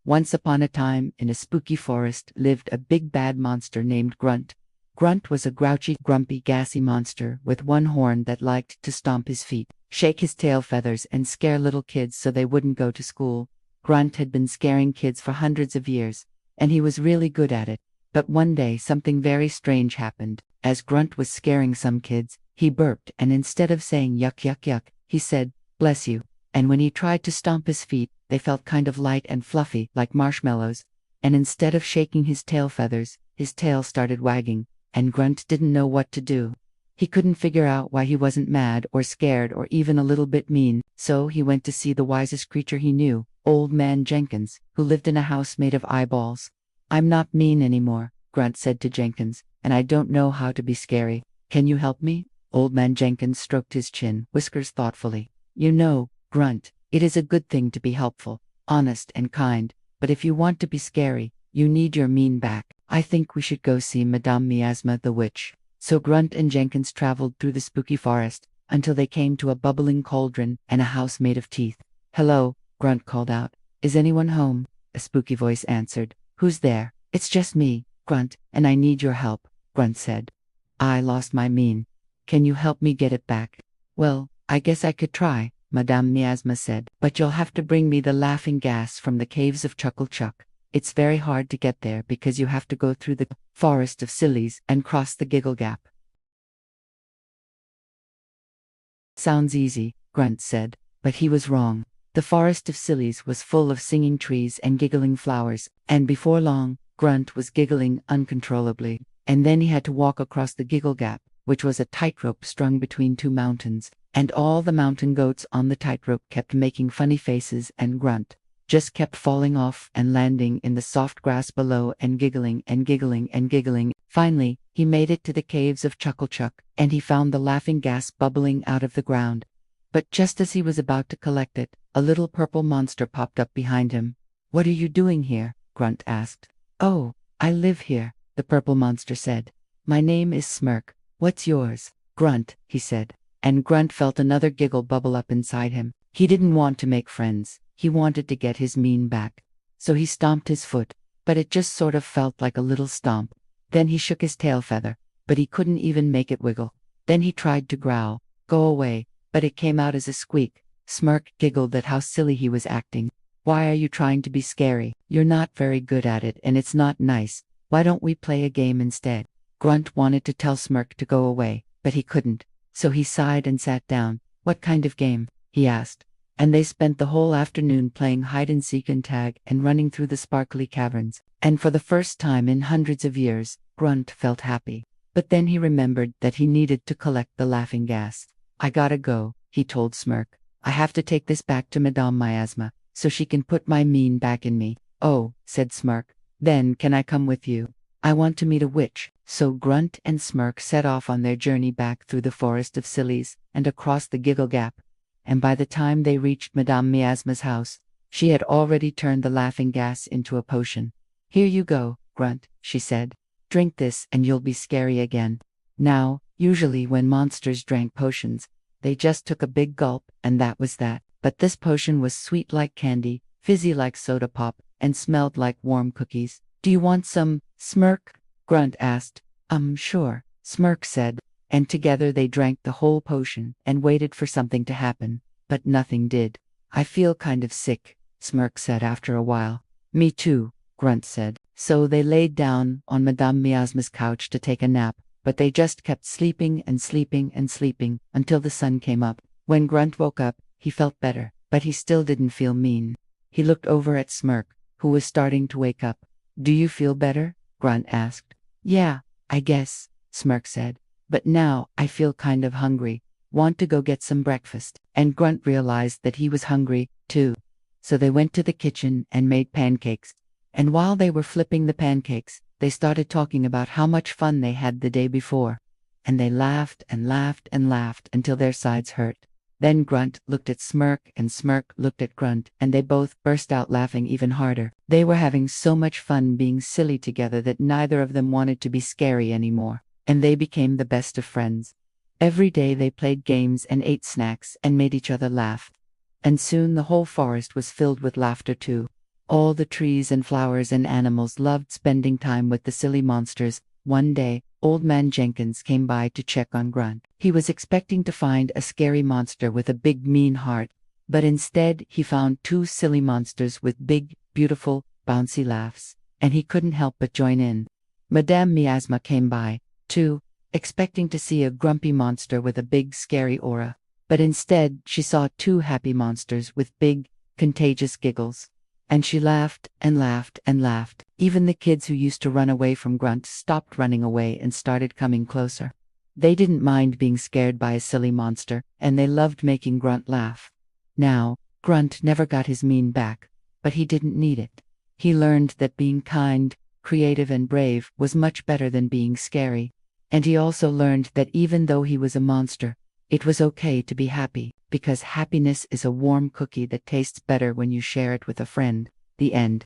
Once upon a time, in a spooky forest, lived a big bad monster named Grunt. Grunt was a grouchy, grumpy, gassy monster with one horn that liked to stomp his feet, shake his tail feathers, and scare little kids so they wouldn't go to school. Grunt had been scaring kids for hundreds of years, and he was really good at it. But one day something very strange happened. As Grunt was scaring some kids, he burped, and instead of saying yuck yuck yuck, he said, "Bless you." And when he tried to stomp his feet, they felt kind of light and fluffy, like marshmallows. And instead of shaking his tail feathers, his tail started wagging, and Grunt didn't know what to do. He couldn't figure out why he wasn't mad or scared or even a little bit mean, so he went to see the wisest creature he knew, Old Man Jenkins, who lived in a house made of eyeballs. "I'm not mean anymore," Grunt said to Jenkins, "and I don't know how to be scary. Can you help me?" Old Man Jenkins stroked his chin, whiskers thoughtfully. "You know, Grunt, it is a good thing to be helpful, honest and kind, but if you want to be scary, you need your mean back. I think we should go see Madame Miasma the witch." So Grunt and Jenkins traveled through the spooky forest until they came to a bubbling cauldron and a house made of teeth. "Hello," Grunt called out. "Is anyone home?" A spooky voice answered. "Who's there?" "It's just me, Grunt, and I need your help," Grunt said. "I lost my mean. Can you help me get it back?" "Well, I guess I could try," Madame Miasma said, "but you'll have to bring me the laughing gas from the caves of Chuckle Chuck. It's very hard to get there because you have to go through the forest of sillies and cross the Giggle Gap." "Sounds easy," Grunt said, but he was wrong. The forest of sillies was full of singing trees and giggling flowers, and before long, Grunt was giggling uncontrollably. And then he had to walk across the Giggle Gap, which was a tightrope strung between two mountains, and all the mountain goats on the tightrope kept making funny faces, and Grunt just kept falling off and landing in the soft grass below and giggling and giggling and giggling. Finally, he made it to the caves of Chuckle Chuck, and he found the laughing gas bubbling out of the ground. But just as he was about to collect it, a little purple monster popped up behind him. "What are you doing here?" Grunt asked. "Oh, I live here," the purple monster said. "My name is Smirk. What's yours?" "Grunt," he said. And Grunt felt another giggle bubble up inside him. He didn't want to make friends. He wanted to get his mean back. So he stomped his foot, but it just sort of felt like a little stomp. Then he shook his tail feather, but he couldn't even make it wiggle. Then he tried to growl, "Go away," but it came out as a squeak. Smirk giggled at how silly he was acting. "Why are you trying to be scary? You're not very good at it, and it's not nice. Why don't we play a game instead?" Grunt wanted to tell Smirk to go away, but he couldn't. So he sighed and sat down. "What kind of game?" he asked. And they spent the whole afternoon playing hide-and-seek and tag and running through the sparkly caverns. And for the first time in hundreds of years, Grunt felt happy. But then he remembered that he needed to collect the laughing gas. "I gotta go," he told Smirk. "I have to take this back to Madame Miasma, so she can put my mean back in me." "Oh," said Smirk. "Then can I come with you? I want to meet a witch." So Grunt and Smirk set off on their journey back through the forest of sillies and across the Giggle Gap. And by the time they reached Madame Miasma's house, she had already turned the laughing gas into a potion. "Here you go, Grunt," she said. "Drink this and you'll be scary again." Now, usually when monsters drank potions, they just took a big gulp and that was that. But this potion was sweet like candy, fizzy like soda pop, and smelled like warm cookies. "Do you want some, Smirk?" Grunt asked. Sure," Smirk said. And together they drank the whole potion and waited for something to happen. But nothing did. "I feel kind of sick," Smirk said after a while. "Me too," Grunt said. So they laid down on Madame Miasma's couch to take a nap, but they just kept sleeping and sleeping and sleeping until the sun came up. When Grunt woke up, he felt better, but he still didn't feel mean. He looked over at Smirk, who was starting to wake up. "Do you feel better?" Grunt asked. "Yeah, I guess," Smirk said. "But now I feel kind of hungry. Want to go get some breakfast?" And Grunt realized that he was hungry, too. So they went to the kitchen and made pancakes. And while they were flipping the pancakes, they started talking about how much fun they had the day before. And they laughed and laughed and laughed until their sides hurt. Then Grunt looked at Smirk and Smirk looked at Grunt, and they both burst out laughing even harder. They were having so much fun being silly together that neither of them wanted to be scary anymore. And they became the best of friends. Every day they played games and ate snacks and made each other laugh. And soon the whole forest was filled with laughter too. All the trees and flowers and animals loved spending time with the silly monsters. One day, Old Man Jenkins came by to check on Grunt. He was expecting to find a scary monster with a big mean heart, but instead he found two silly monsters with big, beautiful, bouncy laughs, and he couldn't help but join in. Madame Miasma came by, too, expecting to see a grumpy monster with a big, scary aura, but instead she saw two happy monsters with big, contagious giggles. And she laughed and laughed and laughed. Even the kids who used to run away from Grunt stopped running away and started coming closer. They didn't mind being scared by a silly monster, and they loved making Grunt laugh. Now, Grunt never got his mean back, but he didn't need it. He learned that being kind, creative and brave was much better than being scary. And he also learned that even though he was a monster, it was okay to be happy, because happiness is a warm cookie that tastes better when you share it with a friend. The end.